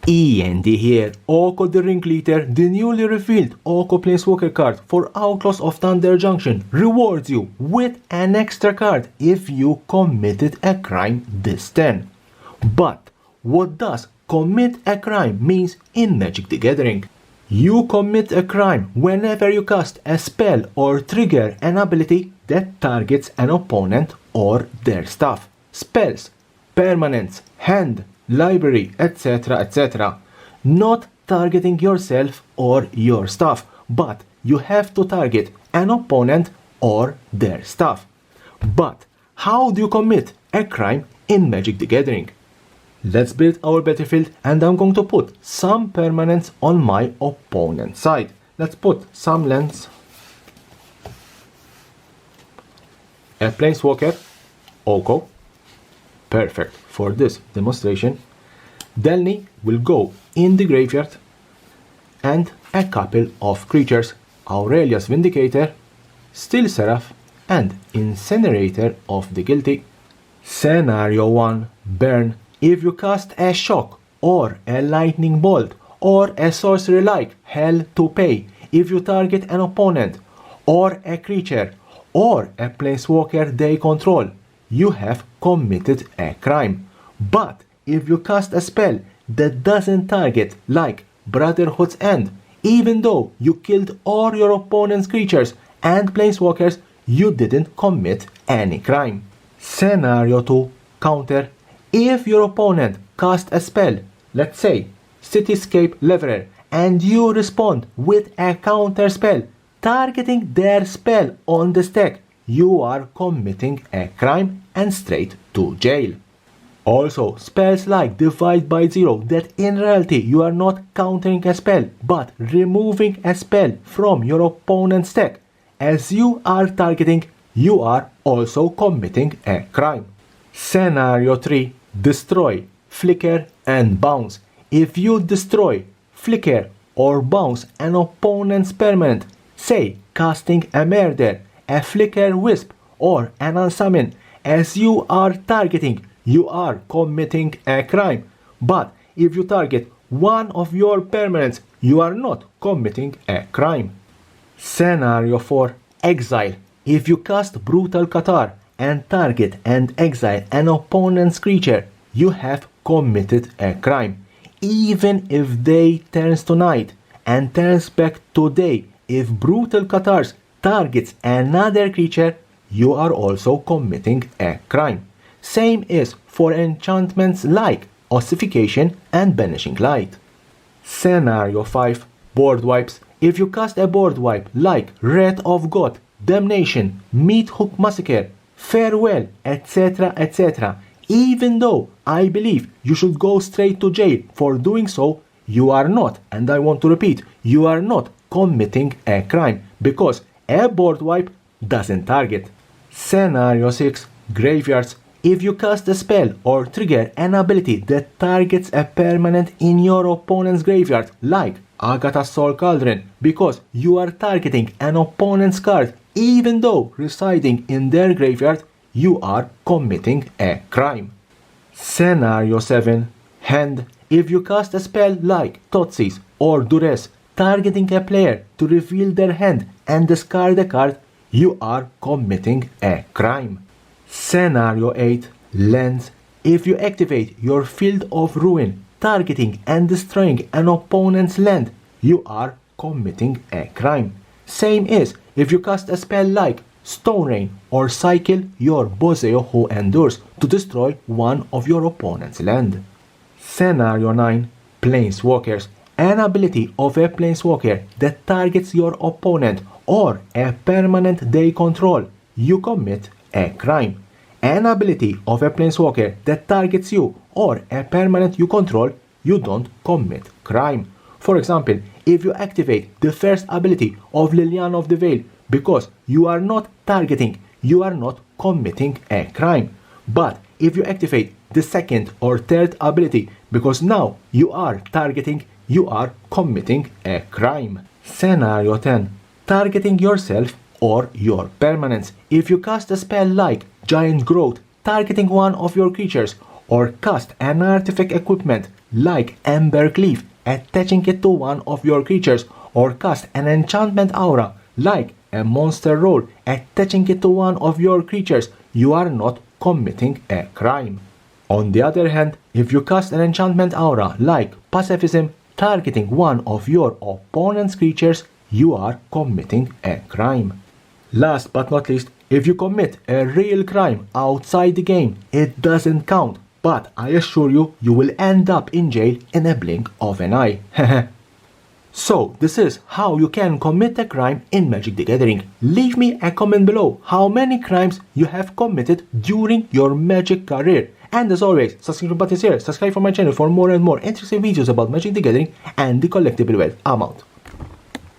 E.N.D here, Oko the Ringleader, the newly revealed Oko Planeswalker card for Outlaws of Thunder Junction rewards you with an extra card if you committed a crime this turn. But what does commit a crime means in Magic the Gathering? You commit a crime whenever you cast a spell or trigger an ability that targets an opponent or their stuff. Spells, permanents, hand, library, etc., etc. Not targeting yourself or your stuff, but you have to target an opponent or their stuff. But how do you commit a crime in Magic the Gathering? Let's build our battlefield, and I'm going to put some permanents on my opponent's side. Let's put some lands, a Planeswalker, Oko, perfect for this demonstration. Delny will go in the graveyard, and a couple of creatures, Aurelia's Vindicator, Steel Seraph, and Incinerator of the Guilty. Scenario 1, Burn. If you cast a Shock or a Lightning Bolt or a sorcery like Hell to Pay, if you target an opponent or a creature or a Planeswalker they control, you have committed a crime. But if you cast a spell that doesn't target, like Brotherhood's End, even though you killed all your opponent's creatures and Planeswalkers, you didn't commit any crime. Scenario 2, Counter. If your opponent casts a spell, let's say Cityscape Leveler, and you respond with a counter spell targeting their spell on the stack, you are committing a crime and straight to jail. Also, spells like Divide by Zero, that in reality you are not countering a spell but removing a spell from your opponent's stack. As you are targeting, you are also committing a crime. Scenario 3, Destroy, Flicker and Bounce. If you destroy, flicker or bounce an opponent's permanent, say casting a Murder, a Flicker Wisp or an Unsummon, as you are targeting, you are committing a crime. But if you target one of your permanents, you are not committing a crime. Scenario 4, Exile. If you cast Brutal Qatar and target and exile an opponent's creature, you have committed a crime. Even if they turns to night and turns back to day, if Brutal Qatar targets another creature, you are also committing a crime. Same is for enchantments like Ossification and Banishing Light. Scenario 5, Board Wipes. If you cast a board wipe like Wrath of God, Damnation, Meathook Massacre, Farewell, etc., etc., even though I believe you should go straight to jail for doing so, you are not, and I want to repeat, you are not committing a crime because a board wipe doesn't target. Scenario 6, Graveyards. If you cast a spell or trigger an ability that targets a permanent in your opponent's graveyard, like Agatha's Soul Cauldron, because you are targeting an opponent's card even though residing in their graveyard, you are committing a crime. Scenario 7, Hand. If you cast a spell like Thoughtseize or Duress, targeting a player to reveal their hand and discard a card, you are committing a crime. Scenario 8, Lens. If you activate your Field of Ruin, targeting and destroying an opponent's land, you are committing a crime. Same is if you cast a spell like Stone Rain or cycle your Bozeo Who Endures to destroy one of your opponent's land. Scenario 9, Planeswalkers. An ability of a Planeswalker that targets your opponent or a permanent they control, you commit a crime. An ability of a Planeswalker that targets you or a permanent you control, you don't commit crime. For example, if you activate the first ability of Liliana of the Veil because you are not targeting, you are not committing a crime. But if you activate the second or third ability because now you are targeting, you are committing a crime. Scenario 10, Targeting yourself or your permanents. If you cast a spell like Giant Growth, targeting one of your creatures, or cast an artifact equipment like Ember Cleave, attaching it to one of your creatures, or cast an enchantment aura, like a monster roll, attaching it to one of your creatures, you are not committing a crime. On the other hand, if you cast an enchantment aura like Pacifism, targeting one of your opponent's creatures, you are committing a crime. Last but not least, if you commit a real crime outside the game, it doesn't count, but I assure you, you will end up in jail in a blink of an eye. So, this is how you can commit a crime in Magic the Gathering. Leave me a comment below how many crimes you have committed during your Magic career. And as always, subscribe button is here. Subscribe for my channel for more and more interesting videos about Magic the Gathering and the collectible world. I'm out.